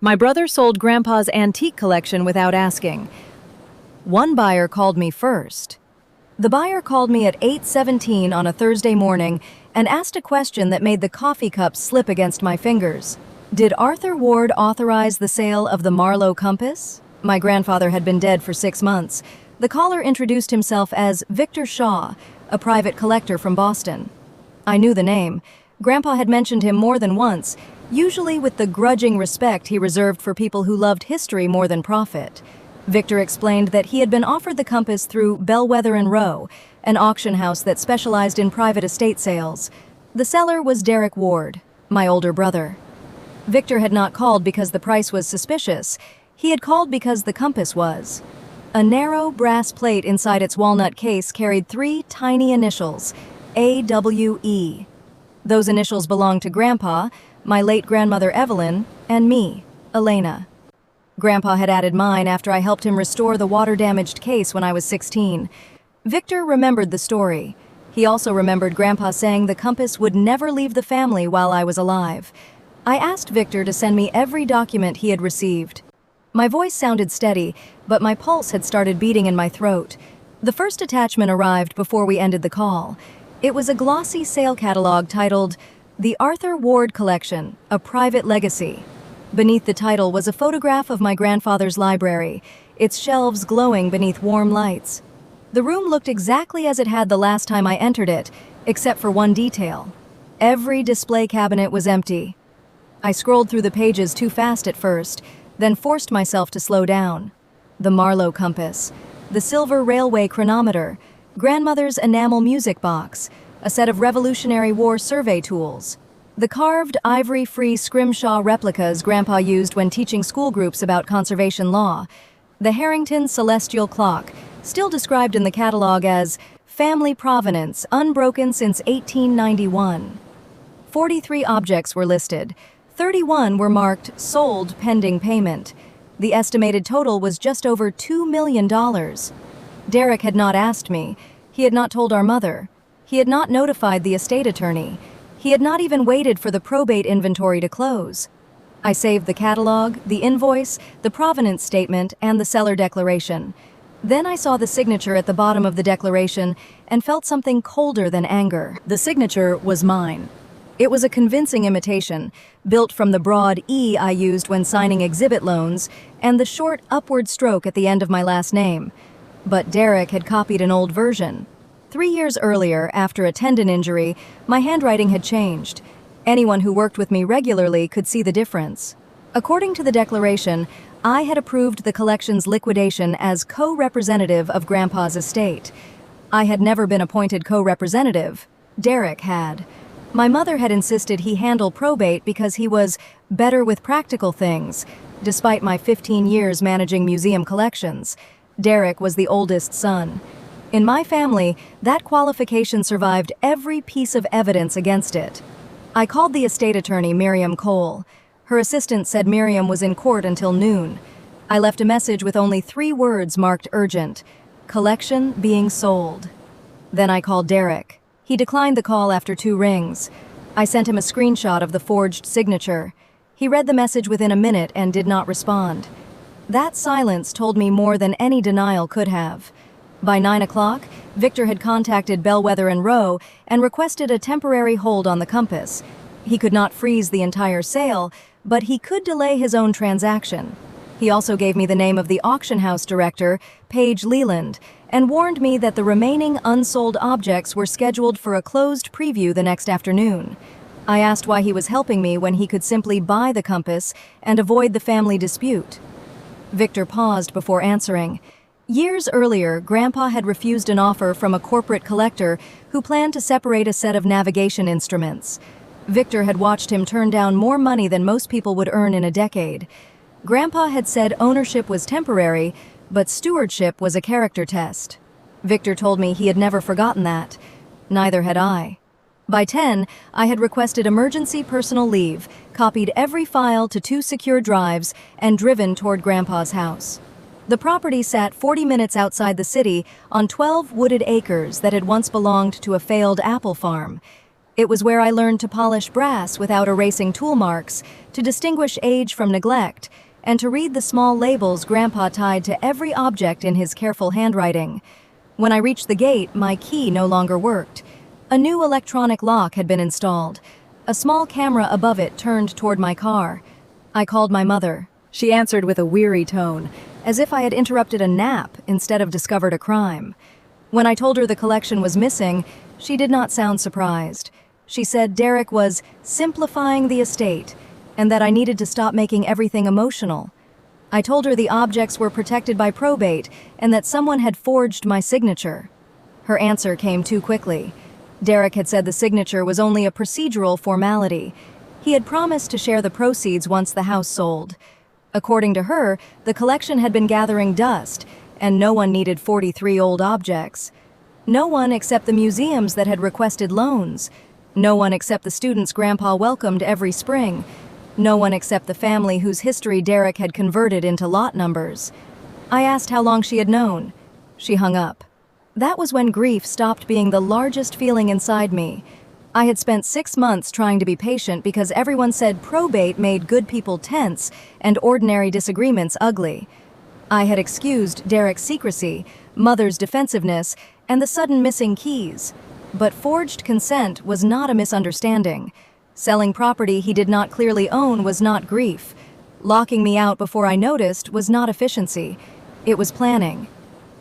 My brother sold Grandpa's antique collection without asking. One buyer called me first. The buyer called me at 8:17 on a Thursday morning and asked a question that made the coffee cup slip against my fingers. Did Arthur Ward authorize the sale of the Marlowe compass? My grandfather had been dead for 6 months. The caller introduced himself as Victor Shaw, a private collector from Boston. I knew the name. Grandpa had mentioned him more than once, usually with the grudging respect he reserved for people who loved history more than profit. Victor explained that he had been offered the compass through Bellwether and Rowe, an auction house that specialized in private estate sales. The seller was Derek Ward, my older brother. Victor had not called because the price was suspicious. He had called because the compass was. A narrow brass plate inside its walnut case carried 3 tiny initials, AWE. Those initials belonged to Grandpa, my late grandmother Evelyn, and me, Elena. Grandpa had added mine after I helped him restore the water-damaged case when I was 16. Victor remembered the story. He also remembered Grandpa saying the compass would never leave the family while I was alive. I asked Victor to send me every document he had received. My voice sounded steady, but my pulse had started beating in my throat. The first attachment arrived before we ended the call. It was a glossy sale catalog titled, "The Arthur Ward Collection, a Private Legacy." Beneath the title was a photograph of my grandfather's library, its shelves glowing beneath warm lights. The room looked exactly as it had the last time I entered it, except for one detail. Every display cabinet was empty. I scrolled through the pages too fast at first, then forced myself to slow down. The Marlowe compass, the silver railway chronometer, grandmother's enamel music box, a set of Revolutionary War survey tools, the carved ivory-free scrimshaw replicas Grandpa used when teaching school groups about conservation law, the Harrington celestial clock, still described in the catalog as family provenance, unbroken since 1891. 43 objects were listed. 31 were marked sold pending payment. The estimated total was just over $2 million. Derek had not asked me. He had not told our mother. He had not notified the estate attorney. He had not even waited for the probate inventory to close. I saved the catalog, the invoice, the provenance statement, and the seller declaration. Then I saw the signature at the bottom of the declaration and felt something colder than anger. The signature was mine. It was a convincing imitation, built from the broad E I used when signing exhibit loans and the short upward stroke at the end of my last name. But Derek had copied an old version. 3 years earlier, after a tendon injury, my handwriting had changed. Anyone who worked with me regularly could see the difference. According to the declaration, I had approved the collection's liquidation as co-representative of Grandpa's estate. I had never been appointed co-representative. Derek had. My mother had insisted he handle probate because he was better with practical things, despite my 15 years managing museum collections. Derek was the oldest son. In my family, that qualification survived every piece of evidence against it. I called the estate attorney, Miriam Cole. Her assistant said Miriam was in court until noon. I left a message with only 3 words marked urgent: collection being sold. Then I called Derek. He declined the call after 2 rings. I sent him a screenshot of the forged signature. He read the message within a minute and did not respond. That silence told me more than any denial could have. By 9 o'clock, Victor had contacted Bellwether and Rowe and requested a temporary hold on the compass. He could not freeze the entire sale, but he could delay his own transaction. He also gave me the name of the auction house director, Paige Leland, and warned me that the remaining unsold objects were scheduled for a closed preview the next afternoon. I asked why he was helping me when he could simply buy the compass and avoid the family dispute. Victor paused before answering. Years earlier, Grandpa had refused an offer from a corporate collector who planned to separate a set of navigation instruments. Victor had watched him turn down more money than most people would earn in a decade. Grandpa had said ownership was temporary, but stewardship was a character test. Victor told me he had never forgotten that. Neither had I. By 10, I had requested emergency personal leave, copied every file to 2 secure drives, and driven toward Grandpa's house. The property sat 40 minutes outside the city on 12 wooded acres that had once belonged to a failed apple farm. It was where I learned to polish brass without erasing tool marks, to distinguish age from neglect, and to read the small labels Grandpa tied to every object in his careful handwriting. When I reached the gate, my key no longer worked. A new electronic lock had been installed. A small camera above it turned toward my car. I called my mother. She answered with a weary tone, as if I had interrupted a nap instead of discovered a crime. When I told her the collection was missing, she did not sound surprised. She said Derek was simplifying the estate, and that I needed to stop making everything emotional. I told her the objects were protected by probate and that someone had forged my signature. Her answer came too quickly. Derek had said the signature was only a procedural formality. He had promised to share the proceeds once the house sold. According to her, the collection had been gathering dust, and no one needed 43 old objects. No one except the museums that had requested loans. No one except the students Grandpa welcomed every spring. No one except the family whose history Derek had converted into lot numbers. I asked how long she had known. She hung up. That was when grief stopped being the largest feeling inside me. I had spent 6 months trying to be patient because everyone said probate made good people tense and ordinary disagreements ugly. I had excused Derek's secrecy, Mother's defensiveness, and the sudden missing keys. But forged consent was not a misunderstanding. Selling property he did not clearly own was not grief. Locking me out before I noticed was not efficiency. It was planning.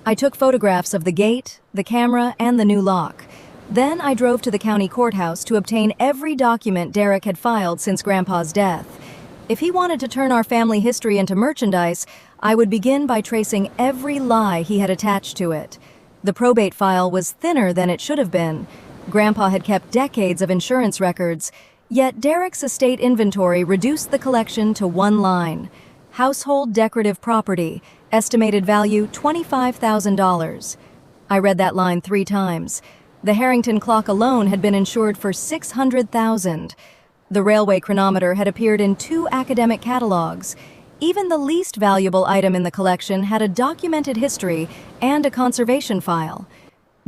I took photographs of the gate, the camera, and the new lock. Then I drove to the county courthouse to obtain every document Derek had filed since Grandpa's death. If he wanted to turn our family history into merchandise, I would begin by tracing every lie he had attached to it. The probate file was thinner than it should have been. Grandpa had kept decades of insurance records, yet Derek's estate inventory reduced the collection to one line: household decorative property, estimated value $25,000. I read that line 3 times. The Harrington clock alone had been insured for $600,000. The railway chronometer had appeared in 2 academic catalogs. Even the least valuable item in the collection had a documented history and a conservation file.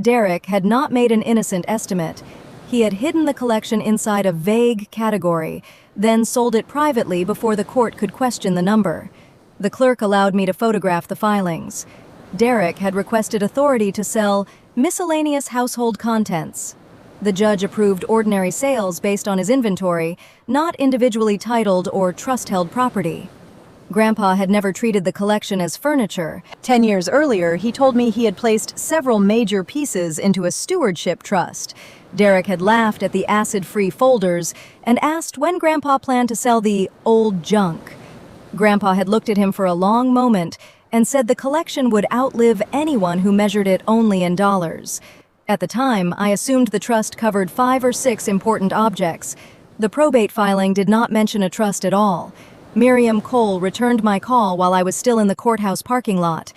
Derek had not made an innocent estimate. He had hidden the collection inside a vague category, then sold it privately before the court could question the number. The clerk allowed me to photograph the filings. Derek had requested authority to sell miscellaneous household contents. The judge approved ordinary sales based on his inventory, not individually titled or trust-held property. Grandpa had never treated the collection as furniture. 10 years earlier, he told me he had placed several major pieces into a stewardship trust. Derek had laughed at the acid-free folders and asked when Grandpa planned to sell the old junk. Grandpa had looked at him for a long moment and said the collection would outlive anyone who measured it only in dollars. At the time, I assumed the trust covered 5 or 6 important objects. The probate filing did not mention a trust at all. Miriam Cole returned my call while I was still in the courthouse parking lot.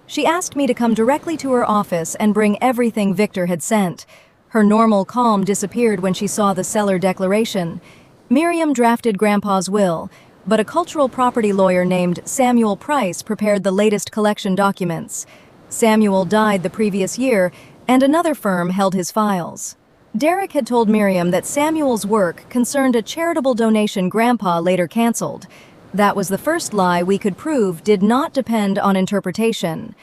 She asked me to come directly to her office and bring everything Victor had sent. Her normal calm disappeared when she saw the seller declaration. Miriam drafted Grandpa's will, but a cultural property lawyer named Samuel Price prepared the latest collection documents. Samuel died the previous year, and another firm held his files. Derek had told Miriam that Samuel's work concerned a charitable donation Grandpa later canceled. That was the first lie we could prove did not depend on interpretation.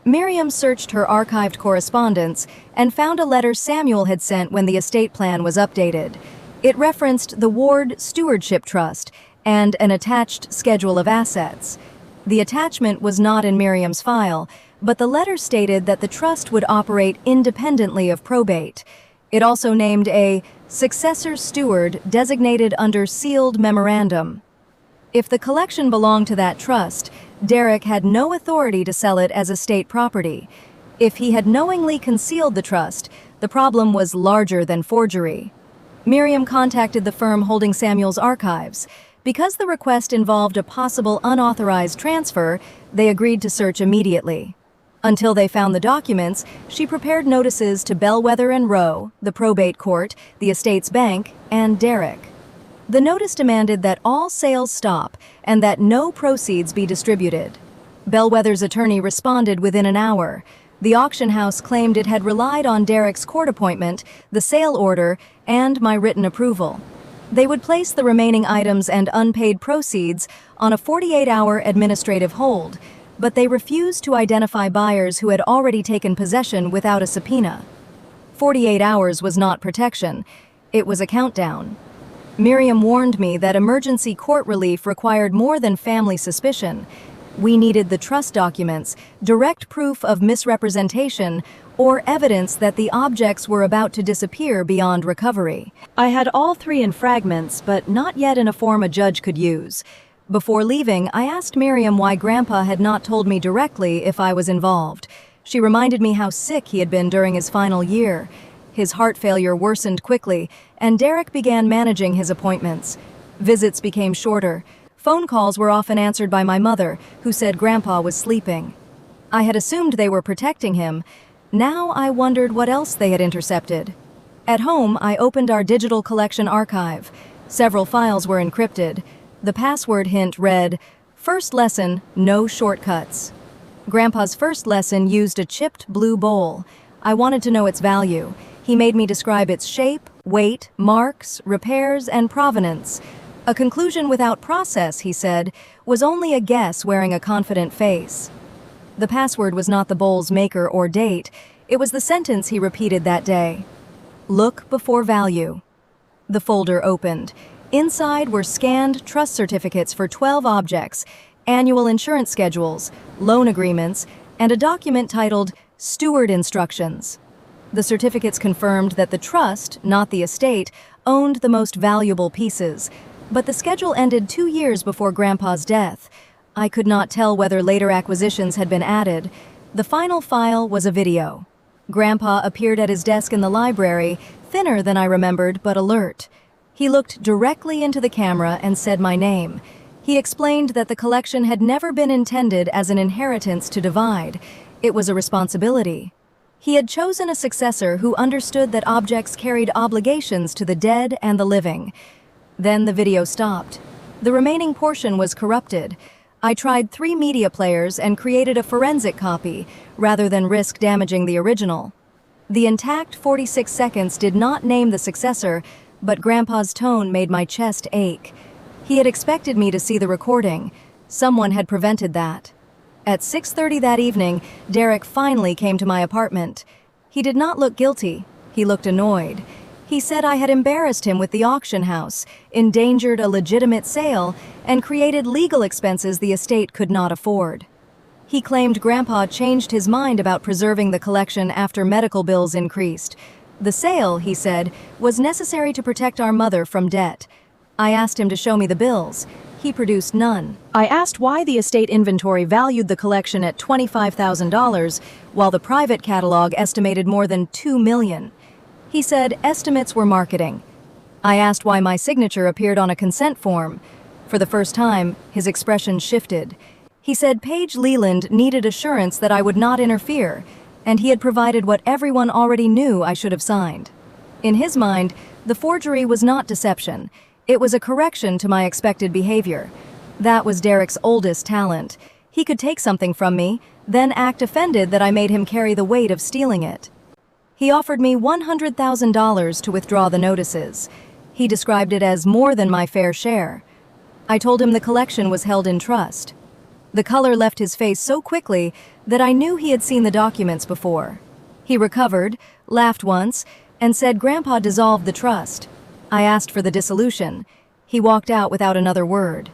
Miriam searched her archived correspondence and found a letter Samuel had sent when the estate plan was updated. It referenced the Ward Stewardship Trust and an attached schedule of assets. The attachment was not in Miriam's file, but the letter stated that the trust would operate independently of probate. It also named a successor steward designated under sealed memorandum. If the collection belonged to that trust, Derek had no authority to sell it as estate property. If he had knowingly concealed the trust, the problem was larger than forgery. Miriam contacted the firm holding Samuel's archives. Because the request involved a possible unauthorized transfer, they agreed to search immediately. Until they found the documents, she prepared notices to Bellwether and Rowe, the probate court, the estate's bank, and Derek. The notice demanded that all sales stop and that no proceeds be distributed. Bellwether's attorney responded within an hour. The auction house claimed it had relied on Derek's court appointment, the sale order, and my written approval. They would place the remaining items and unpaid proceeds on a 48-hour administrative hold, but they refused to identify buyers who had already taken possession without a subpoena. 48 hours was not protection. It was a countdown. Miriam warned me that emergency court relief required more than family suspicion. We needed the trust documents, direct proof of misrepresentation, or evidence that the objects were about to disappear beyond recovery. I had all three in fragments, but not yet in a form a judge could use. Before leaving, I asked Miriam why Grandpa had not told me directly if I was involved. She reminded me how sick he had been during his final year. His heart failure worsened quickly, and Derek began managing his appointments. Visits became shorter. Phone calls were often answered by my mother, who said Grandpa was sleeping. I had assumed they were protecting him. Now I wondered what else they had intercepted. At home, I opened our digital collection archive. Several files were encrypted. The password hint read, "First lesson, no shortcuts." Grandpa's first lesson used a chipped blue bowl. I wanted to know its value. He made me describe its shape, weight, marks, repairs, and provenance. A conclusion without process, he said, was only a guess wearing a confident face. The password was not the bowl's maker or date. It was the sentence he repeated that day. Look before value. The folder opened. Inside were scanned trust certificates for 12 objects, annual insurance schedules, loan agreements, and a document titled Steward Instructions. The certificates confirmed that the trust, not the estate, owned the most valuable pieces, but the schedule ended 2 years before Grandpa's death. I could not tell whether later acquisitions had been added. The final file was a video. Grandpa appeared at his desk in the library, thinner than I remembered, but alert. He looked directly into the camera and said my name. He explained that the collection had never been intended as an inheritance to divide. It was a responsibility. He had chosen a successor who understood that objects carried obligations to the dead and the living. Then the video stopped. The remaining portion was corrupted. I tried 3 media players and created a forensic copy, rather than risk damaging the original. The intact 46 seconds did not name the successor, but Grandpa's tone made my chest ache. He had expected me to see the recording. Someone had prevented that. At 6:30 that evening, Derek finally came to my apartment. He did not look guilty. He looked annoyed. He said I had embarrassed him with the auction house, endangered a legitimate sale, and created legal expenses the estate could not afford. He claimed Grandpa changed his mind about preserving the collection after medical bills increased. The sale, he said, was necessary to protect our mother from debt. I asked him to show me the bills. He produced none. I asked why the estate inventory valued the collection at $25,000, while the private catalog estimated more than $2 million. He said estimates were marketing. I asked why my signature appeared on a consent form. For the first time, his expression shifted. He said Paige Leland needed assurance that I would not interfere, and he had provided what everyone already knew I should have signed. In his mind, the forgery was not deception. It was a correction to my expected behavior. That was Derek's oldest talent. He could take something from me, then act offended that I made him carry the weight of stealing it. He offered me $100,000 to withdraw the notices. He described it as more than my fair share. I told him the collection was held in trust. The color left his face so quickly that I knew he had seen the documents before. He recovered, laughed once, and said Grandpa dissolved the trust. I asked for the dissolution. He walked out without another word.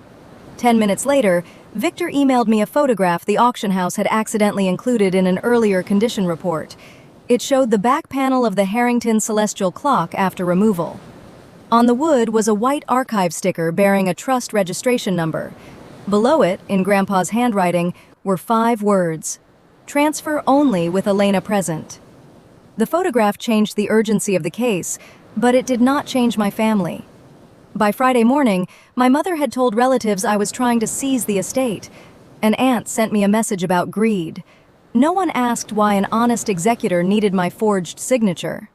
10 minutes later, Victor emailed me a photograph the auction house had accidentally included in an earlier condition report. It showed the back panel of the Harrington celestial clock after removal. On the wood was a white archive sticker bearing a trust registration number. Below it, in Grandpa's handwriting, were 5 words: "Transfer only with Elena present." The photograph changed the urgency of the case, but it did not change my family. By Friday morning, my mother had told relatives I was trying to seize the estate. An aunt sent me a message about greed. No one asked why an honest executor needed my forged signature.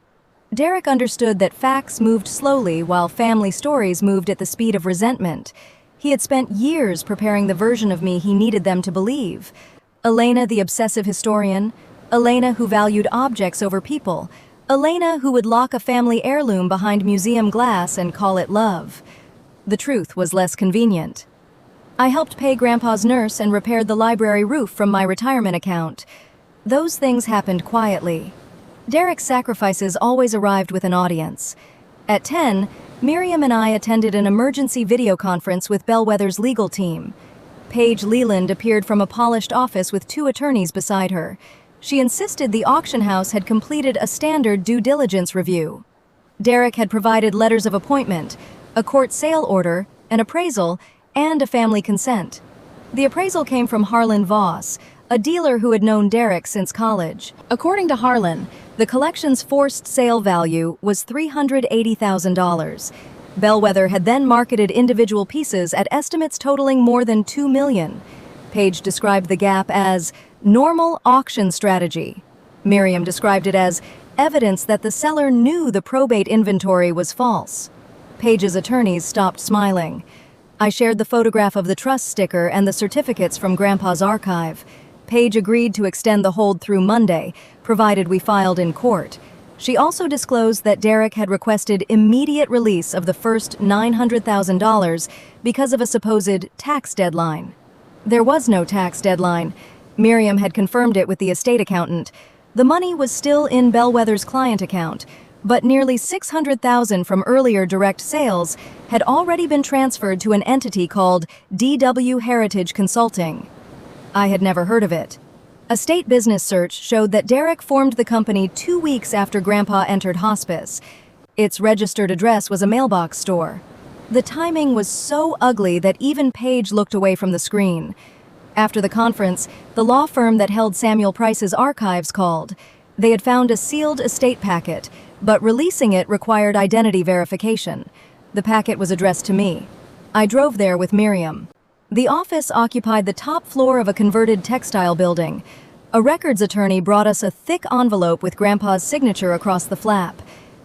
Derek understood that facts moved slowly while family stories moved at the speed of resentment. He had spent years preparing the version of me he needed them to believe. Elena, the obsessive historian, Elena who valued objects over people, Elena who would lock a family heirloom behind museum glass and call it love. The truth was less convenient. I helped pay Grandpa's nurse and repaired the library roof from my retirement account. Those things happened quietly. Derek's sacrifices always arrived with an audience. At 10, Miriam and I attended an emergency video conference with Bellwether's legal team. Paige Leland appeared from a polished office with 2 attorneys beside her. She insisted the auction house had completed a standard due diligence review. Derek had provided letters of appointment, a court sale order, an appraisal, and a family consent. The appraisal came from Harlan Voss, a dealer who had known Derek since college. According to Harlan, the collection's forced sale value was $380,000. Bellwether had then marketed individual pieces at estimates totaling more than $2 million. Paige described the gap as normal auction strategy. Miriam described it as evidence that the seller knew the probate inventory was false. Paige's attorneys stopped smiling. I shared the photograph of the trust sticker and the certificates from Grandpa's archive. Paige agreed to extend the hold through Monday, provided we filed in court. She also disclosed that Derek had requested immediate release of the first $900,000 because of a supposed tax deadline. There was no tax deadline. Miriam had confirmed it with the estate accountant. The money was still in Bellwether's client account, but nearly $600,000 from earlier direct sales had already been transferred to an entity called DW Heritage Consulting. I had never heard of it. A state business search showed that Derek formed the company 2 weeks after Grandpa entered hospice. Its registered address was a mailbox store. The timing was so ugly that even Paige looked away from the screen. After the conference, the law firm that held Samuel Price's archives called. They had found a sealed estate packet, but releasing it required identity verification. The packet was addressed to me. I drove there with Miriam. The office occupied the top floor of a converted textile building. A records attorney brought us a thick envelope with Grandpa's signature across the flap.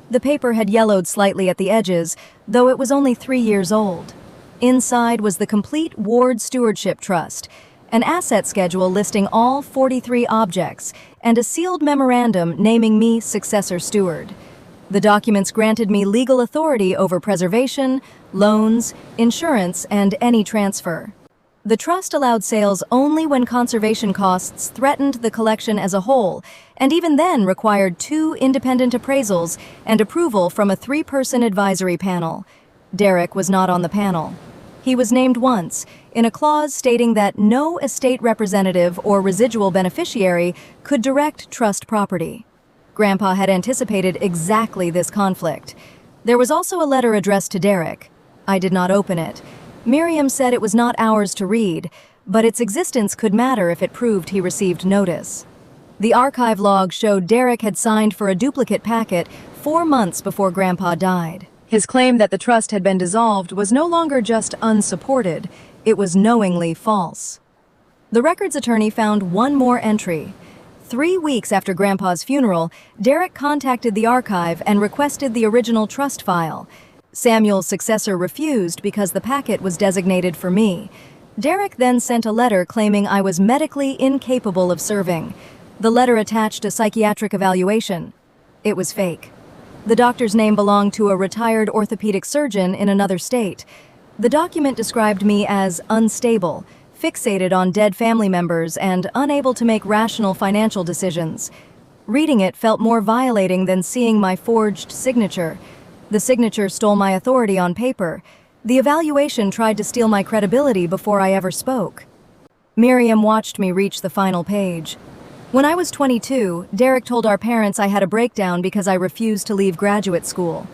The paper had yellowed slightly at the edges, though it was only 3 years old. Inside was the complete Ward Stewardship Trust, an asset schedule listing all 43 objects, and a sealed memorandum naming me successor steward. The documents granted me legal authority over preservation, loans, insurance, and any transfer. The trust allowed sales only when conservation costs threatened the collection as a whole, and even then required 2 independent appraisals and approval from a 3-person advisory panel. Derek was not on the panel. He was named once, in a clause stating that no estate representative or residual beneficiary could direct trust property. Grandpa had anticipated exactly this conflict. There was also a letter addressed to Derek. I did not open it. Miriam said it was not ours to read, but its existence could matter if it proved he received notice. The archive log showed Derek had signed for a duplicate packet 4 months before Grandpa died. His claim that the trust had been dissolved was no longer just unsupported, it was knowingly false. The records attorney found one more entry. 3 weeks after Grandpa's funeral, Derek contacted the archive and requested the original trust file. Samuel's successor refused because the packet was designated for me. Derek then sent a letter claiming I was medically incapable of serving. The letter attached a psychiatric evaluation. It was fake. The doctor's name belonged to a retired orthopedic surgeon in another state. The document described me as unstable, fixated on dead family members, and unable to make rational financial decisions. Reading it felt more violating than seeing my forged signature. The signature stole my authority on paper. The evaluation tried to steal my credibility before I ever spoke. Miriam watched me reach the final page. When I was 22, Derek told our parents I had a breakdown because I refused to leave graduate school.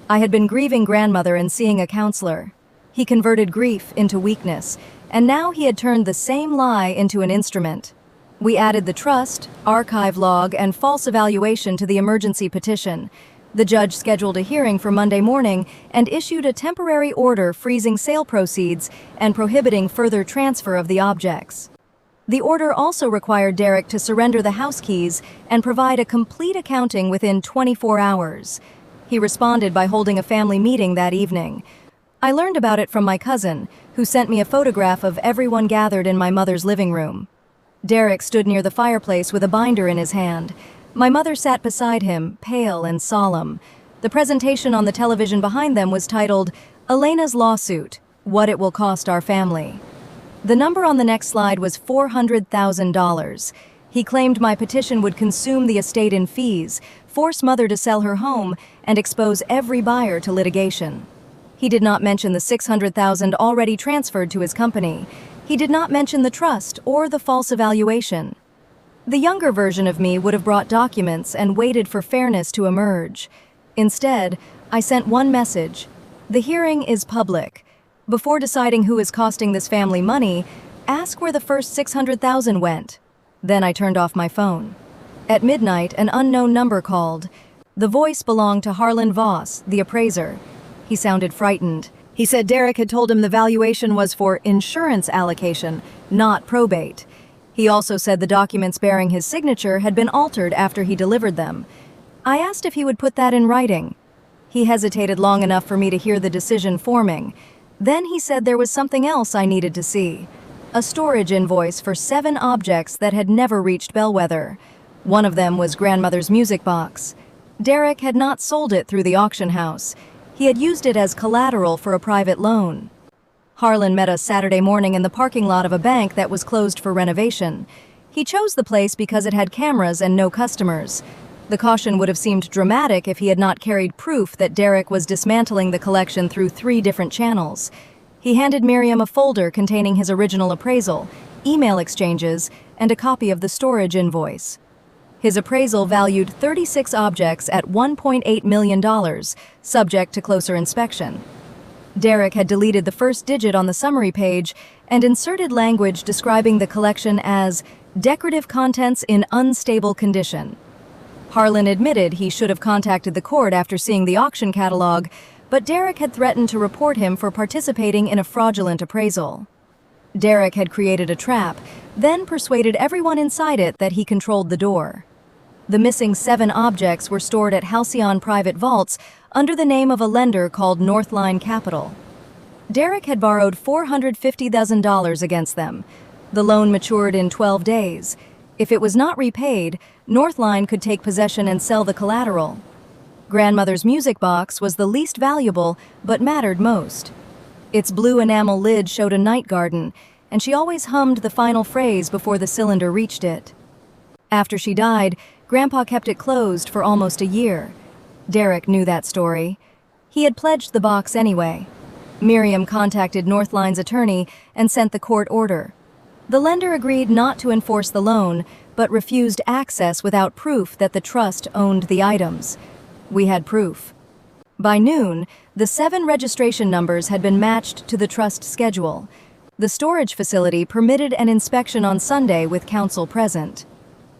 I had been grieving grandmother and seeing a counselor. He converted grief into weakness, and now he had turned the same lie into an instrument. We added the trust, archive log, and false evaluation to the emergency petition. The judge scheduled a hearing for Monday morning and issued a temporary order freezing sale proceeds and prohibiting further transfer of the objects. The order also required Derek to surrender the house keys and provide a complete accounting within 24 hours. He responded by holding a family meeting that evening. I learned about it from my cousin, who sent me a photograph of everyone gathered in my mother's living room. Derek stood near the fireplace with a binder in his hand. My mother sat beside him, pale and solemn. The presentation on the television behind them was titled, "Elena's Lawsuit: What It Will Cost Our Family." The number on the next slide was $400,000. He claimed my petition would consume the estate in fees, force Mother to sell her home, and expose every buyer to litigation. He did not mention the $600,000 already transferred to his company. He did not mention the trust or the false evaluation. The younger version of me would have brought documents and waited for fairness to emerge. Instead, I sent one message: the hearing is public. Before deciding who is costing this family money, ask where the first $600,000 went. Then I turned off my phone. At midnight, an unknown number called. The voice belonged to Harlan Voss, the appraiser. He sounded frightened. He said Derek had told him the valuation was for insurance allocation, not probate. He also said the documents bearing his signature had been altered after he delivered them. I asked if he would put that in writing. He hesitated long enough for me to hear the decision forming. Then he said there was something else I needed to see. A storage invoice for 7 objects that had never reached Bellwether. One of them was grandmother's music box. Derek had not sold it through the auction house. He had used it as collateral for a private loan. Harlan met us Saturday morning in the parking lot of a bank that was closed for renovation. He chose the place because it had cameras and no customers. The caution would have seemed dramatic if he had not carried proof that Derek was dismantling the collection through 3 different channels. He handed Miriam a folder containing his original appraisal, email exchanges, and a copy of the storage invoice. His appraisal valued 36 objects at $1.8 million, subject to closer inspection. Derek had deleted the first digit on the summary page and inserted language describing the collection as decorative contents in unstable condition. Harlan admitted he should have contacted the court after seeing the auction catalog, but Derek had threatened to report him for participating in a fraudulent appraisal. Derek had created a trap, then persuaded everyone inside it that he controlled the door. The missing 7 objects were stored at Halcyon private vaults under the name of a lender called Northline Capital. Derek had borrowed $450,000 against them. The loan matured in 12 days. If it was not repaid, Northline could take possession and sell the collateral. Grandmother's music box was the least valuable, but mattered most. Its blue enamel lid showed a night garden, and she always hummed the final phrase before the cylinder reached it. After she died, Grandpa kept it closed for almost a year. Derek knew that story. He had pledged the box anyway. Miriam contacted Northline's attorney and sent the court order. The lender agreed not to enforce the loan, but refused access without proof that the trust owned the items. We had proof. By noon, the 7 registration numbers had been matched to the trust schedule. The storage facility permitted an inspection on Sunday with counsel present.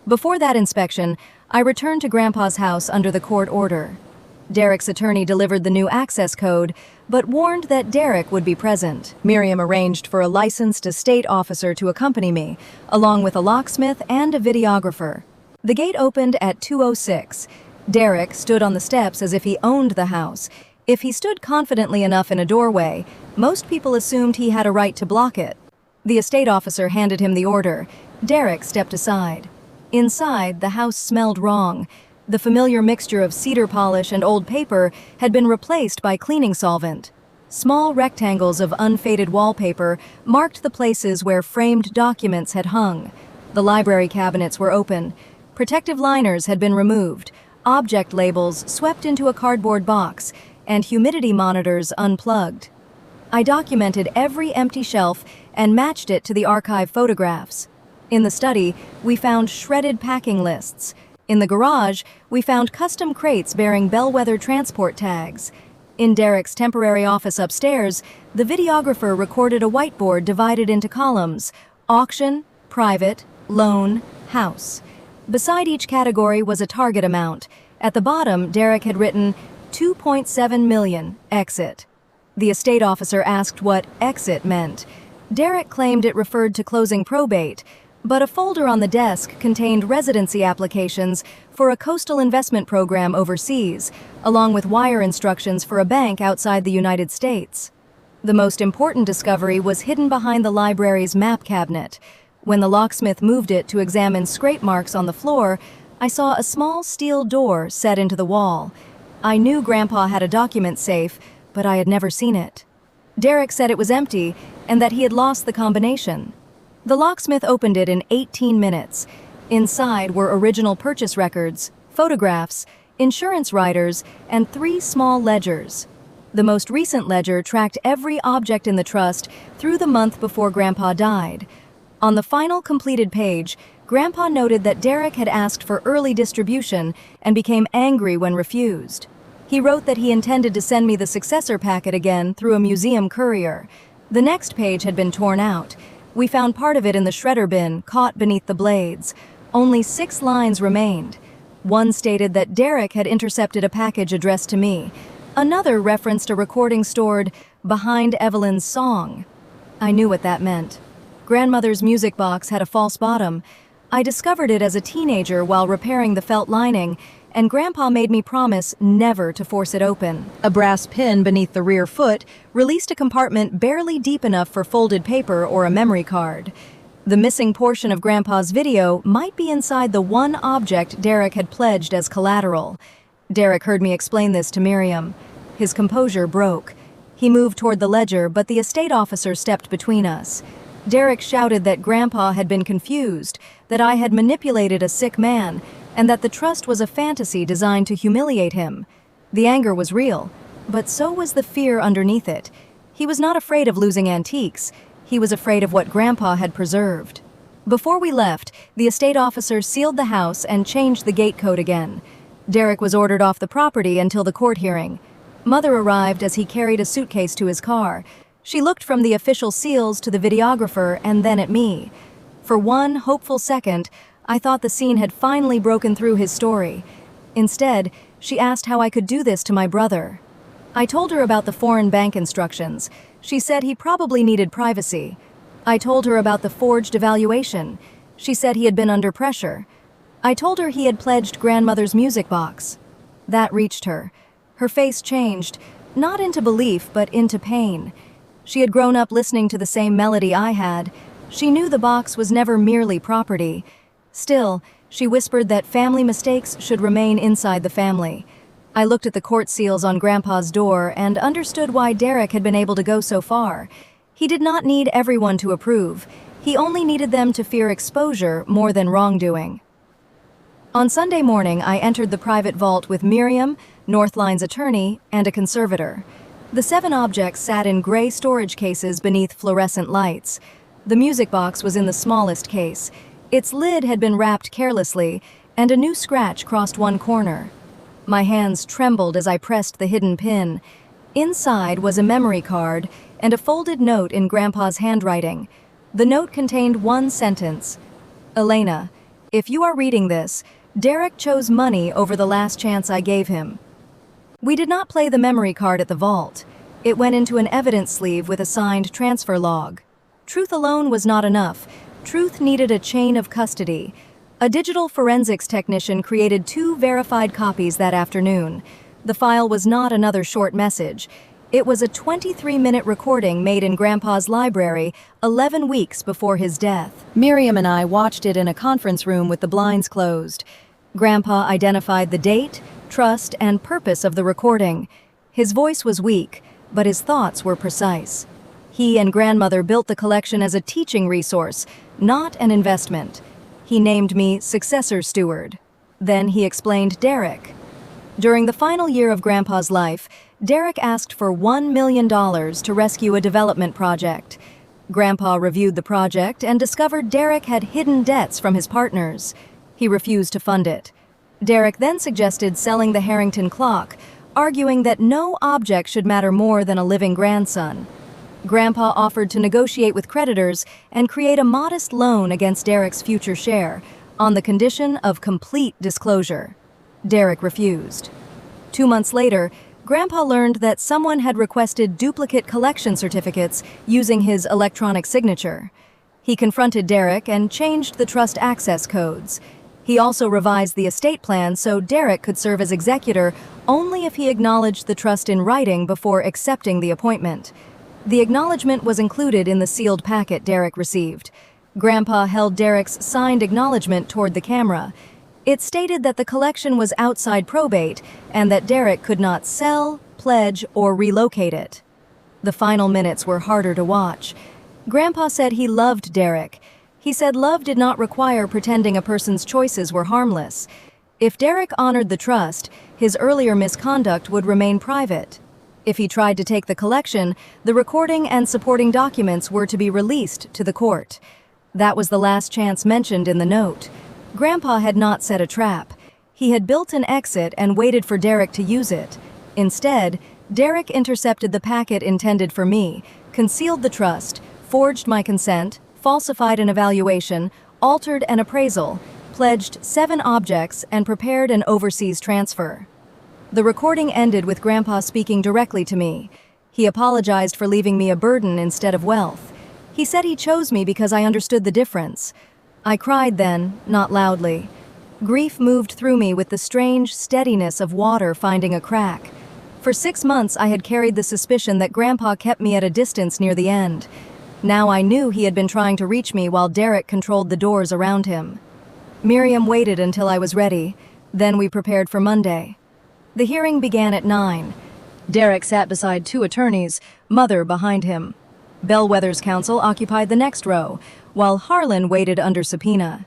Before that inspection, I returned to Grandpa's house under the court order. Derek's attorney delivered the new access code, but warned that Derek would be present. Miriam arranged for a licensed estate officer to accompany me, along with a locksmith and a videographer. The gate opened at 2:06. Derek stood on the steps as if he owned the house. If he stood confidently enough in a doorway, most people assumed he had a right to block it. The estate officer handed him the order. Derek stepped aside. Inside, the house smelled wrong. The familiar mixture of cedar polish and old paper had been replaced by cleaning solvent. Small rectangles of unfaded wallpaper marked the places where framed documents had hung. The library cabinets were open. Protective liners had been removed, object labels swept into a cardboard box, and humidity monitors unplugged. I documented every empty shelf and matched it to the archive photographs. In the study, we found shredded packing lists. In the garage, we found custom crates bearing Bellwether transport tags. In Derek's temporary office upstairs, the videographer recorded a whiteboard divided into columns: auction, private, loan, house. Beside each category was a target amount. At the bottom, Derek had written $2.7 million, exit. The estate officer asked what exit meant. Derek claimed it referred to closing probate, but a folder on the desk contained residency applications for a coastal investment program overseas, along with wire instructions for a bank outside the United States. The most important discovery was hidden behind the library's map cabinet. When the locksmith moved it to examine scrape marks on the floor, I saw a small steel door set into the wall. I knew Grandpa had a document safe, but I had never seen it. Derek said it was empty and that he had lost the combination. The locksmith opened it in 18 minutes. Inside were original purchase records, photographs, insurance riders, and 3 small ledgers. The most recent ledger tracked every object in the trust through the month before Grandpa died. On the final completed page, Grandpa noted that Derek had asked for early distribution and became angry when refused. He wrote that he intended to send me the successor packet again through a museum courier. The next page had been torn out. We found part of it in the shredder bin, caught beneath the blades. Only 6 lines remained. One stated that Derek had intercepted a package addressed to me. Another referenced a recording stored behind Evelyn's song. I knew what that meant. Grandmother's music box had a false bottom. I discovered it as a teenager while repairing the felt lining, and Grandpa made me promise never to force it open. A brass pin beneath the rear foot released a compartment barely deep enough for folded paper or a memory card. The missing portion of Grandpa's video might be inside the one object Derek had pledged as collateral. Derek heard me explain this to Miriam. His composure broke. He moved toward the ledger, but the estate officer stepped between us. Derek shouted that Grandpa had been confused, that I had manipulated a sick man, and that the trust was a fantasy designed to humiliate him. The anger was real, but so was the fear underneath it. He was not afraid of losing antiques. He was afraid of what Grandpa had preserved. Before we left, the estate officer sealed the house and changed the gate code again. Derek was ordered off the property until the court hearing. Mother arrived as he carried a suitcase to his car. She looked from the official seals to the videographer and then at me. For one hopeful second, I thought the scene had finally broken through his story. Instead, she asked how I could do this to my brother. I told her about the foreign bank instructions. She said he probably needed privacy. I told her about the forged evaluation. She said he had been under pressure. I told her he had pledged Grandmother's music box. That reached her. Her face changed, not into belief, but into pain. She had grown up listening to the same melody I had. She knew the box was never merely property. Still, she whispered that family mistakes should remain inside the family. I looked at the court seals on Grandpa's door and understood why Derek had been able to go so far. He did not need everyone to approve. He only needed them to fear exposure more than wrongdoing. On Sunday morning, I entered the private vault with Miriam, Northline's attorney, and a conservator. The 7 objects sat in gray storage cases beneath fluorescent lights. The music box was in the smallest case. Its lid had been wrapped carelessly, and a new scratch crossed one corner. My hands trembled as I pressed the hidden pin. Inside was a memory card and a folded note in Grandpa's handwriting. The note contained one sentence. "Elena, if you are reading this, Derek chose money over the last chance I gave him." We did not play the memory card at the vault. It went into an evidence sleeve with a signed transfer log. Truth alone was not enough. Truth needed a chain of custody. A digital forensics technician created 2 verified copies that afternoon. The file was not another short message. It was a 23-minute recording made in Grandpa's library 11 weeks before his death. Miriam and I watched it in a conference room with the blinds closed. Grandpa identified the date, trust, and purpose of the recording. His voice was weak, but his thoughts were precise. He and Grandmother built the collection as a teaching resource, not an investment. He named me successor steward. Then he explained Derek. During the final year of Grandpa's life, Derek asked for $1 million to rescue a development project. Grandpa reviewed the project and discovered Derek had hidden debts from his partners. He refused to fund it. Derek then suggested selling the Harrington clock, arguing that no object should matter more than a living grandson. Grandpa offered to negotiate with creditors and create a modest loan against Derek's future share, on the condition of complete disclosure. Derek refused. 2 months later, Grandpa learned that someone had requested duplicate collection certificates using his electronic signature. He confronted Derek and changed the trust access codes. He also revised the estate plan so Derek could serve as executor only if he acknowledged the trust in writing before accepting the appointment. The acknowledgement was included in the sealed packet Derek received. Grandpa held Derek's signed acknowledgement toward the camera. It stated that the collection was outside probate and that Derek could not sell, pledge, or relocate it. The final minutes were harder to watch. Grandpa said he loved Derek. He said love did not require pretending a person's choices were harmless. If Derek honored the trust, his earlier misconduct would remain private. If he tried to take the collection, the recording and supporting documents were to be released to the court. That was the last chance mentioned in the note. Grandpa had not set a trap. He had built an exit and waited for Derek to use it. Instead, Derek intercepted the packet intended for me, concealed the trust, forged my consent, falsified an evaluation, altered an appraisal, pledged 7 objects, and prepared an overseas transfer. The recording ended with Grandpa speaking directly to me. He apologized for leaving me a burden instead of wealth. He said he chose me because I understood the difference. I cried then, not loudly. Grief moved through me with the strange steadiness of water finding a crack. For 6 months I had carried the suspicion that Grandpa kept me at a distance near the end. Now I knew he had been trying to reach me while Derek controlled the doors around him. Miriam waited until I was ready. Then we prepared for Monday. The hearing began at 9. Derek sat beside 2 attorneys, Mother behind him. Bellwether's counsel occupied the next row, while Harlan waited under subpoena.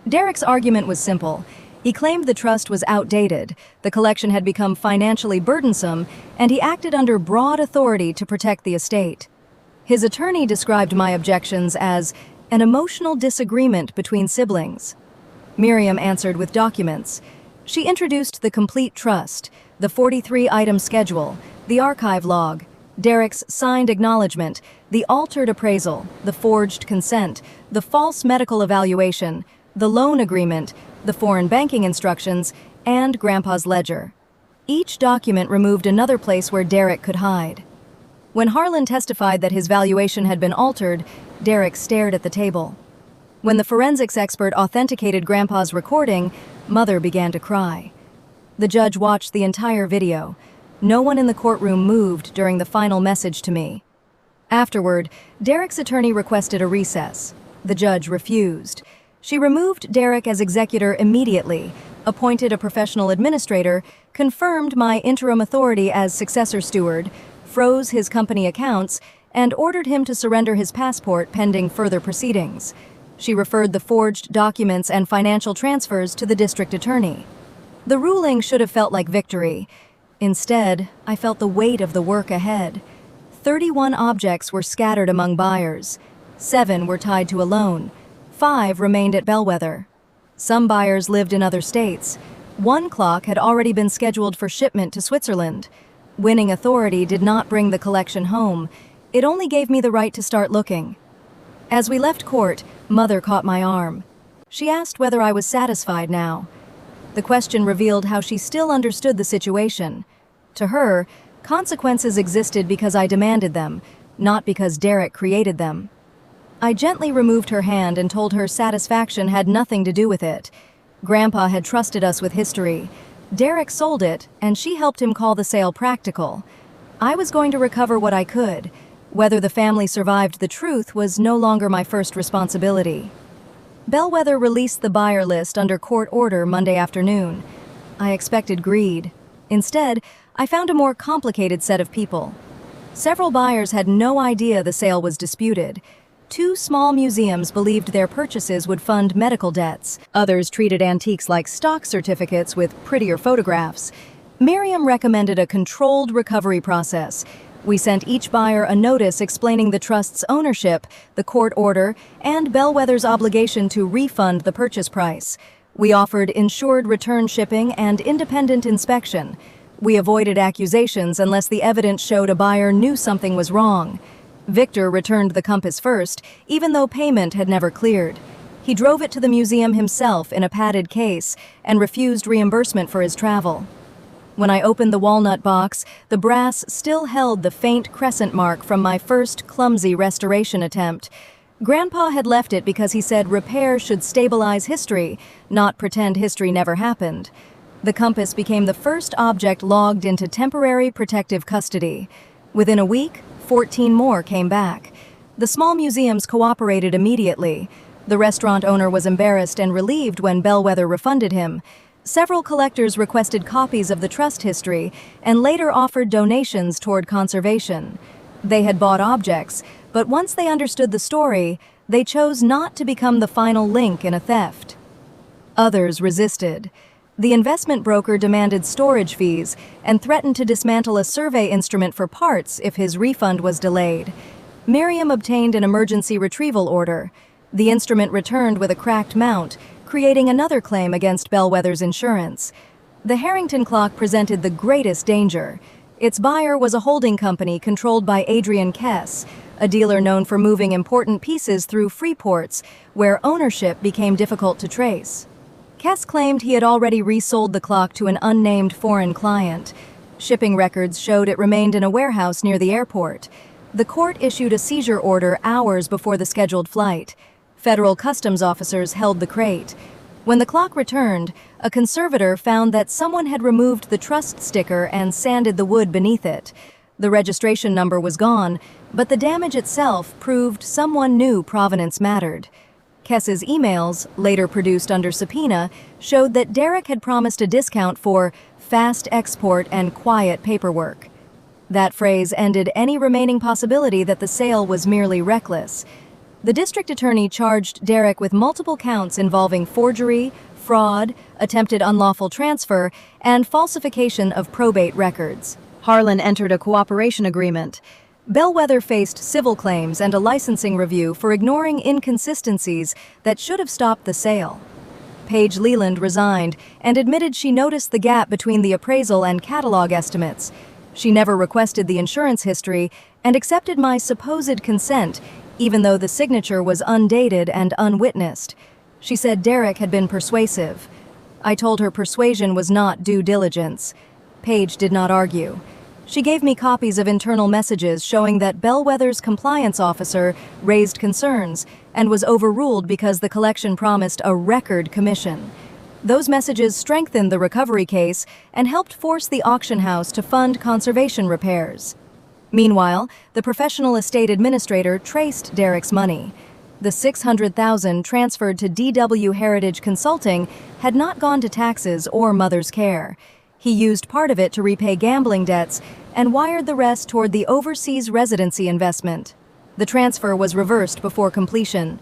Derek's argument was simple. He claimed the trust was outdated, the collection had become financially burdensome, and he acted under broad authority to protect the estate. His attorney described my objections as an emotional disagreement between siblings. Miriam answered with documents. She introduced the complete trust, the 43-item schedule, the archive log, Derek's signed acknowledgement, the altered appraisal, the forged consent, the false medical evaluation, the loan agreement, the foreign banking instructions, and Grandpa's ledger. Each document removed another place where Derek could hide. When Harlan testified that his valuation had been altered, Derek stared at the table. When the forensics expert authenticated Grandpa's recording, Mother began to cry. The judge watched the entire video. No one in the courtroom moved during the final message to me. Afterward, Derek's attorney requested a recess. The judge refused. She removed Derek as executor immediately, appointed a professional administrator, confirmed my interim authority as successor steward, froze his company accounts, and ordered him to surrender his passport pending further proceedings. She referred the forged documents and financial transfers to the district attorney. The ruling should have felt like victory. Instead, I felt the weight of the work ahead. 31 objects were scattered among buyers. 7 were tied to a loan. 5 remained at Bellwether. Some buyers lived in other states. 1 clock had already been scheduled for shipment to Switzerland. Winning authority did not bring the collection home. It only gave me the right to start looking. As we left court, Mother caught my arm. She asked whether I was satisfied now. The question revealed how she still understood the situation. To her, consequences existed because I demanded them, not because Derek created them. I gently removed her hand and told her satisfaction had nothing to do with it. Grandpa had trusted us with history. Derek sold it, and she helped him call the sale practical. I was going to recover what I could. Whether the family survived the truth was no longer my first responsibility. Bellwether released the buyer list under court order Monday afternoon. I expected greed. Instead, I found a more complicated set of people. Several buyers had no idea the sale was disputed. 2 small museums believed their purchases would fund medical debts. Others treated antiques like stock certificates with prettier photographs. Miriam recommended a controlled recovery process. We sent each buyer a notice explaining the trust's ownership, the court order, and Bellwether's obligation to refund the purchase price. We offered insured return shipping and independent inspection. We avoided accusations unless the evidence showed a buyer knew something was wrong. Victor returned the compass first, even though payment had never cleared. He drove it to the museum himself in a padded case and refused reimbursement for his travel. When I opened the walnut box, the brass still held the faint crescent mark from my first clumsy restoration attempt. Grandpa had left it because he said repair should stabilize history, not pretend history never happened. The compass became the first object logged into temporary protective custody. Within a week, 14 more came back. The small museums cooperated immediately. The restaurant owner was embarrassed and relieved when Bellwether refunded him. Several collectors requested copies of the trust history and later offered donations toward conservation. They had bought objects, but once they understood the story, they chose not to become the final link in a theft. Others resisted. The investment broker demanded storage fees and threatened to dismantle a survey instrument for parts if his refund was delayed. Miriam obtained an emergency retrieval order. The instrument returned with a cracked mount, creating another claim against Bellwether's insurance. The Harrington clock presented the greatest danger. Its buyer was a holding company controlled by Adrian Kess, a dealer known for moving important pieces through free ports, where ownership became difficult to trace. Kess claimed he had already resold the clock to an unnamed foreign client. Shipping records showed it remained in a warehouse near the airport. The court issued a seizure order hours before the scheduled flight. Federal customs officers held the crate. When the clock returned, a conservator found that someone had removed the trust sticker and sanded the wood beneath it. The registration number was gone, but the damage itself proved someone knew provenance mattered. Kess's emails, later produced under subpoena, showed that Derek had promised a discount for fast export and quiet paperwork. That phrase ended any remaining possibility that the sale was merely reckless. The district attorney charged Derek with multiple counts involving forgery, fraud, attempted unlawful transfer, and falsification of probate records. Harlan entered a cooperation agreement. Bellwether faced civil claims and a licensing review for ignoring inconsistencies that should have stopped the sale. Paige Leland resigned and admitted she noticed the gap between the appraisal and catalog estimates. She never requested the insurance history and accepted my supposed consent, even though the signature was undated and unwitnessed. She said Derek had been persuasive. I told her persuasion was not due diligence. Paige did not argue. She gave me copies of internal messages showing that Bellwether's compliance officer raised concerns and was overruled because the collection promised a record commission. Those messages strengthened the recovery case and helped force the auction house to fund conservation repairs. Meanwhile, the professional estate administrator traced Derek's money. The $600,000 transferred to DW Heritage Consulting had not gone to taxes or mother's care. He used part of it to repay gambling debts and wired the rest toward the overseas residency investment. The transfer was reversed before completion.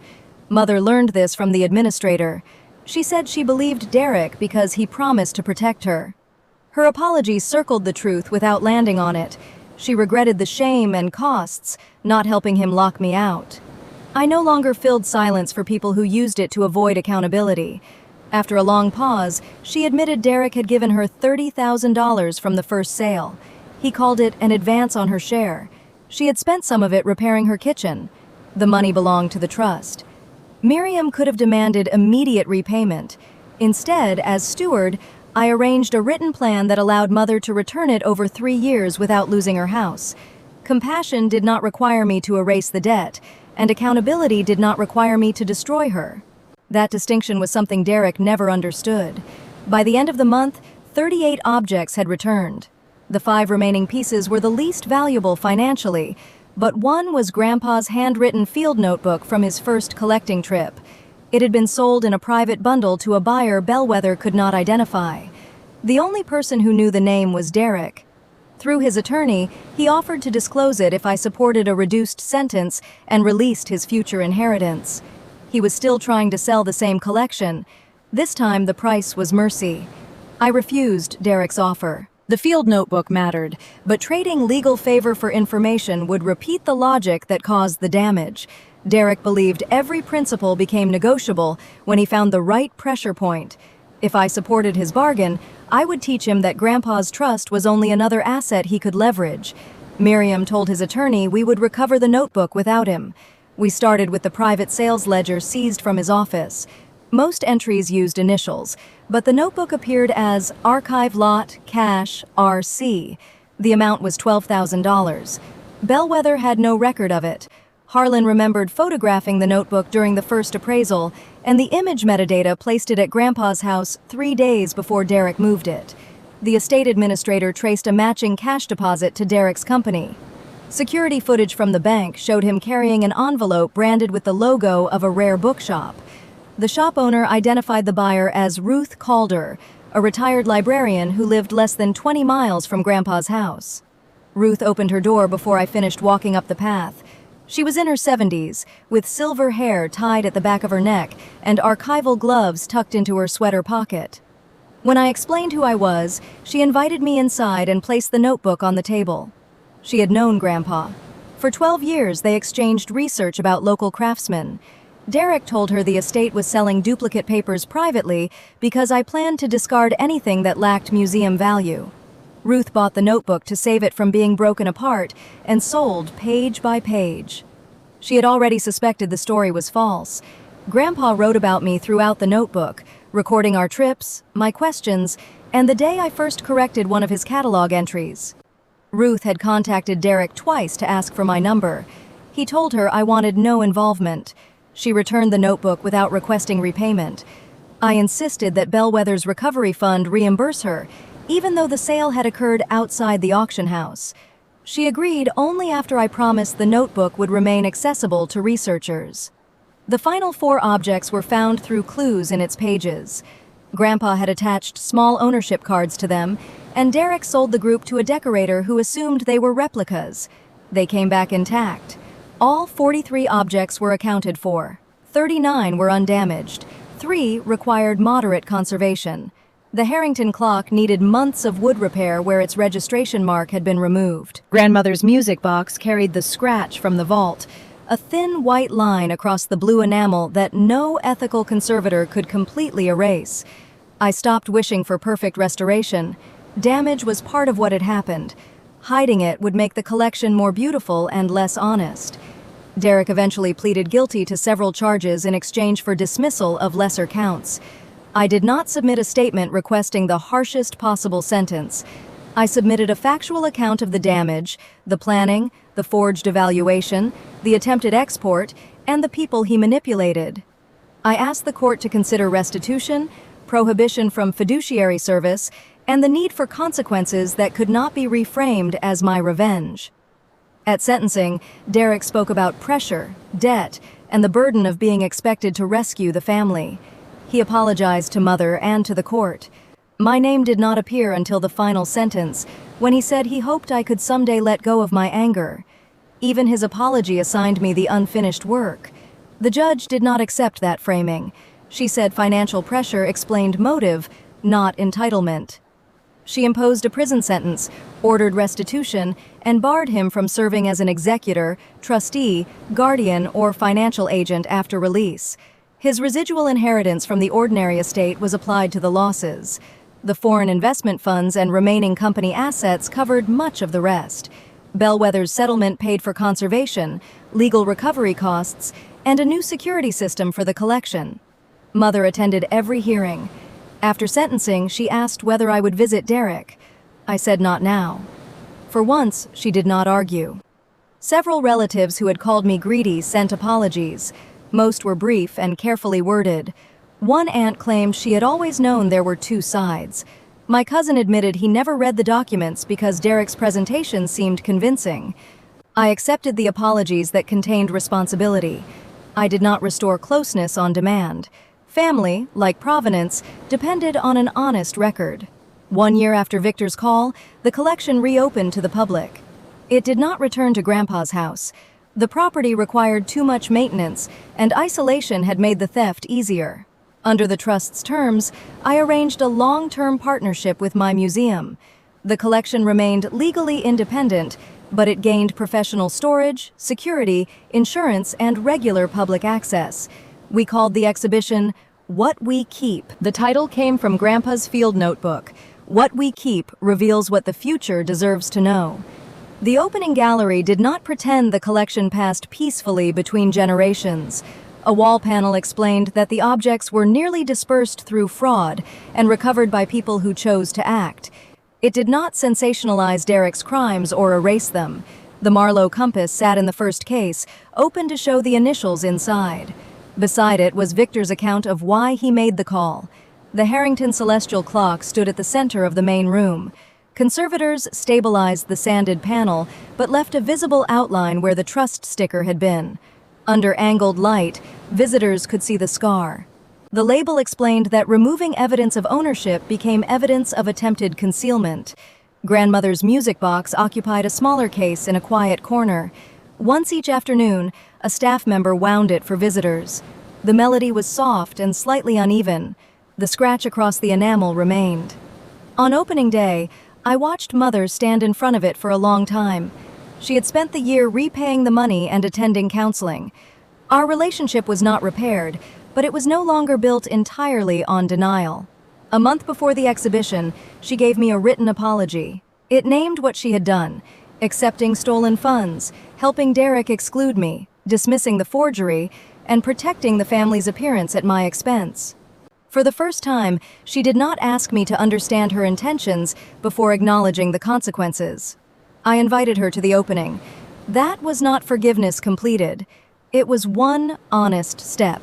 Mother learned this from the administrator. She said she believed Derek because he promised to protect her. Her apology circled the truth without landing on it. She regretted the shame and costs, not helping him lock me out. I no longer filled silence for people who used it to avoid accountability. After a long pause, she admitted Derek had given her $30,000 from the first sale. He called it an advance on her share. She had spent some of it repairing her kitchen. The money belonged to the trust. Miriam could have demanded immediate repayment. Instead, as steward, I arranged a written plan that allowed Mother to return it over 3 years without losing her house. Compassion did not require me to erase the debt, and accountability did not require me to destroy her. That distinction was something Derek never understood. By the end of the month, 38 objects had returned. The 5 remaining pieces were the least valuable financially, but one was Grandpa's handwritten field notebook from his first collecting trip. It had been sold in a private bundle to a buyer Bellwether could not identify. The only person who knew the name was Derek. Through his attorney, he offered to disclose it if I supported a reduced sentence and released his future inheritance. He was still trying to sell the same collection. This time the price was mercy. I refused Derek's offer. The field notebook mattered, but trading legal favor for information would repeat the logic that caused the damage. Derek believed every principle became negotiable when he found the right pressure point. If I supported his bargain, I would teach him that Grandpa's trust was only another asset he could leverage. Miriam told his attorney we would recover the notebook without him. We started with the private sales ledger seized from his office. Most entries used initials, but the notebook appeared as Archive Lot Cash RC. The amount was $12,000. Bellwether had no record of it. Harlan remembered photographing the notebook during the first appraisal, and the image metadata placed it at Grandpa's house 3 days before Derek moved it. The estate administrator traced a matching cash deposit to Derek's company. Security footage from the bank showed him carrying an envelope branded with the logo of a rare bookshop. The shop owner identified the buyer as Ruth Calder, a retired librarian who lived less than 20 miles from Grandpa's house. Ruth opened her door before I finished walking up the path. She was in her 70s, with silver hair tied at the back of her neck and archival gloves tucked into her sweater pocket. When I explained who I was, she invited me inside and placed the notebook on the table. She had known Grandpa. For 12 years, they exchanged research about local craftsmen. Derek told her the estate was selling duplicate papers privately because I planned to discard anything that lacked museum value. Ruth bought the notebook to save it from being broken apart and sold page by page. She had already suspected the story was false. Grandpa wrote about me throughout the notebook, recording our trips, my questions, and the day I first corrected one of his catalog entries. Ruth had contacted Derek twice to ask for my number. He told her I wanted no involvement. She returned the notebook without requesting repayment. I insisted that Bellwether's recovery fund reimburse her, even though the sale had occurred outside the auction house. She agreed only after I promised the notebook would remain accessible to researchers. The final 4 objects were found through clues in its pages. Grandpa had attached small ownership cards to them, and Derek sold the group to a decorator who assumed they were replicas. They came back intact. All 43 objects were accounted for. 39 were undamaged. 3 required moderate conservation. The Harrington clock needed months of wood repair where its registration mark had been removed. Grandmother's music box carried the scratch from the vault, a thin white line across the blue enamel that no ethical conservator could completely erase. I stopped wishing for perfect restoration. Damage was part of what had happened. Hiding it would make the collection more beautiful and less honest. Derek eventually pleaded guilty to several charges in exchange for dismissal of lesser counts. I did not submit a statement requesting the harshest possible sentence. I submitted a factual account of the damage, the planning, the forged evaluation, the attempted export, and the people he manipulated. I asked the court to consider restitution, prohibition from fiduciary service, and the need for consequences that could not be reframed as my revenge. At sentencing, Derek spoke about pressure, debt, and the burden of being expected to rescue the family. He apologized to Mother and to the court. My name did not appear until the final sentence, when he said he hoped I could someday let go of my anger. Even his apology assigned me the unfinished work. The judge did not accept that framing. She said financial pressure explained motive, not entitlement. She imposed a prison sentence, ordered restitution, and barred him from serving as an executor, trustee, guardian, or financial agent after release. His residual inheritance from the ordinary estate was applied to the losses. The foreign investment funds and remaining company assets covered much of the rest. Bellwether's settlement paid for conservation, legal recovery costs, and a new security system for the collection. Mother attended every hearing. After sentencing, she asked whether I would visit Derek. I said not now. For once, she did not argue. Several relatives who had called me greedy sent apologies. Most were brief and carefully worded. One aunt claimed she had always known there were 2 sides. My cousin admitted he never read the documents because Derek's presentation seemed convincing. I accepted the apologies that contained responsibility. I did not restore closeness on demand. Family, like provenance, depended on an honest record. 1 year after Victor's call, the collection reopened to the public. It did not return to Grandpa's house. The property required too much maintenance, and isolation had made the theft easier. Under the trust's terms, I arranged a long-term partnership with my museum. The collection remained legally independent, but it gained professional storage, security, insurance, and regular public access. We called the exhibition What We Keep. The title came from Grandpa's field notebook. What We Keep reveals what the future deserves to know. The opening gallery did not pretend the collection passed peacefully between generations. A wall panel explained that the objects were nearly dispersed through fraud and recovered by people who chose to act. It did not sensationalize Derek's crimes or erase them. The Marlowe compass sat in the first case, open to show the initials inside. Beside it was Victor's account of why he made the call. The Harrington celestial clock stood at the center of the main room. Conservators stabilized the sanded panel, but left a visible outline where the trust sticker had been. Under angled light, visitors could see the scar. The label explained that removing evidence of ownership became evidence of attempted concealment. Grandmother's music box occupied a smaller case in a quiet corner. Once each afternoon, a staff member wound it for visitors. The melody was soft and slightly uneven. The scratch across the enamel remained. On opening day, I watched Mother stand in front of it for a long time. She had spent the year repaying the money and attending counseling. Our relationship was not repaired, but it was no longer built entirely on denial. A month before the exhibition, she gave me a written apology. It named what she had done: accepting stolen funds, helping Derek exclude me, dismissing the forgery, and protecting the family's appearance at my expense. For the first time, she did not ask me to understand her intentions before acknowledging the consequences. I invited her to the opening. That was not forgiveness completed. It was one honest step.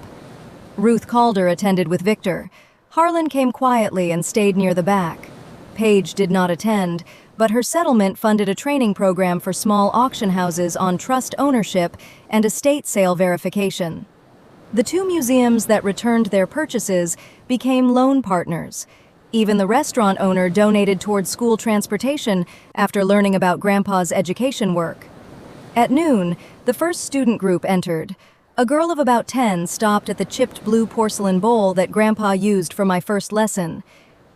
Ruth Calder attended with Victor. Harlan came quietly and stayed near the back. Paige did not attend, but her settlement funded a training program for small auction houses on trust ownership and estate sale verification. The two museums that returned their purchases became loan partners. Even the restaurant owner donated towards school transportation after learning about Grandpa's education work. At noon, the first student group entered. A girl of about 10 stopped at the chipped blue porcelain bowl that Grandpa used for my first lesson.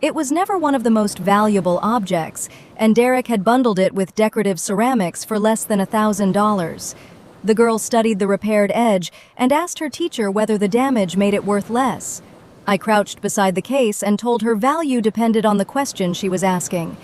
It was never one of the most valuable objects, and Derek had bundled it with decorative ceramics for less than $1,000. The girl studied the repaired edge and asked her teacher whether the damage made it worth less. I crouched beside the case and told her value depended on the question she was asking.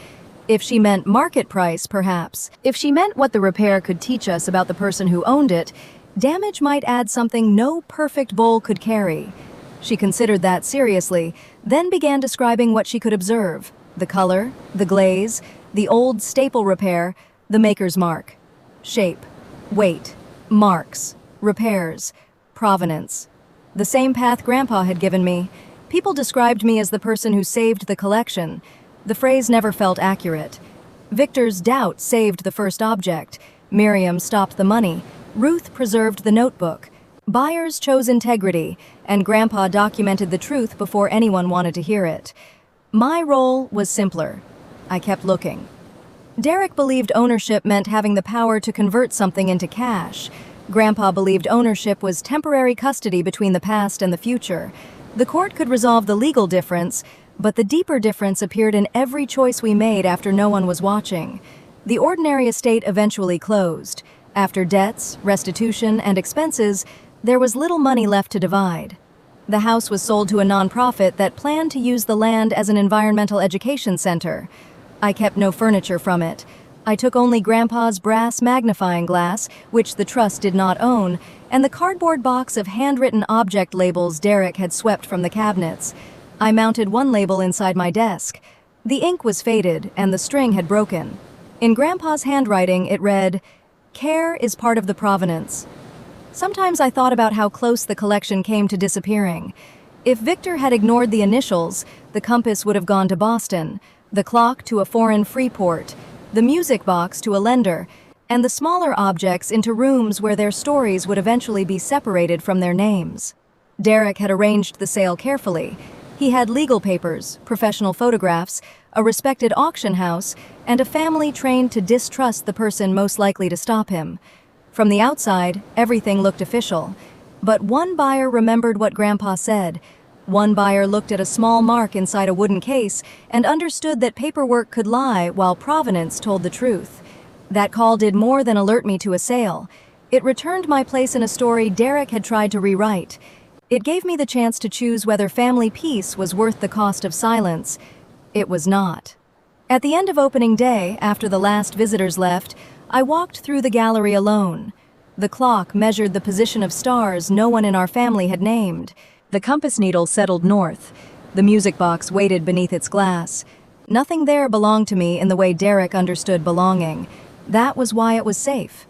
If she meant market price, perhaps. If she meant what the repair could teach us about the person who owned it, damage might add something no perfect bowl could carry. She considered that seriously, then began describing what she could observe: the color, the glaze, the old staple repair, the maker's mark, shape, weight, marks, repairs, provenance. The same path Grandpa had given me. People described me as the person who saved the collection. The phrase never felt accurate. Victor's doubt saved the first object. Miriam stopped the money. Ruth preserved the notebook. Buyers chose integrity, and Grandpa documented the truth before anyone wanted to hear it. My role was simpler. I kept looking. Derek believed ownership meant having the power to convert something into cash. Grandpa believed ownership was temporary custody between the past and the future. The court could resolve the legal difference, but the deeper difference appeared in every choice we made after no one was watching. The ordinary estate eventually closed. After debts, restitution, and expenses, there was little money left to divide. The house was sold to a nonprofit that planned to use the land as an environmental education center. I kept no furniture from it. I took only Grandpa's brass magnifying glass, which the trust did not own, and the cardboard box of handwritten object labels Derek had swept from the cabinets. I mounted one label inside my desk. The ink was faded, and the string had broken. In Grandpa's handwriting, it read, "Care is part of the provenance." Sometimes I thought about how close the collection came to disappearing. If Victor had ignored the initials, the compass would have gone to Boston, the clock to a foreign free port, the music box to a lender, and the smaller objects into rooms where their stories would eventually be separated from their names. Derek had arranged the sale carefully. He had legal papers, professional photographs, a respected auction house, and a family trained to distrust the person most likely to stop him. From the outside, everything looked official. But one buyer remembered what Grandpa said. One buyer looked at a small mark inside a wooden case and understood that paperwork could lie while provenance told the truth. That call did more than alert me to a sale. It returned my place in a story Derek had tried to rewrite. It gave me the chance to choose whether family peace was worth the cost of silence. It was not. At the end of opening day, after the last visitors left, I walked through the gallery alone. The clock measured the position of stars no one in our family had named. The compass needle settled north. The music box waited beneath its glass. Nothing there belonged to me in the way Derek understood belonging. That was why it was safe.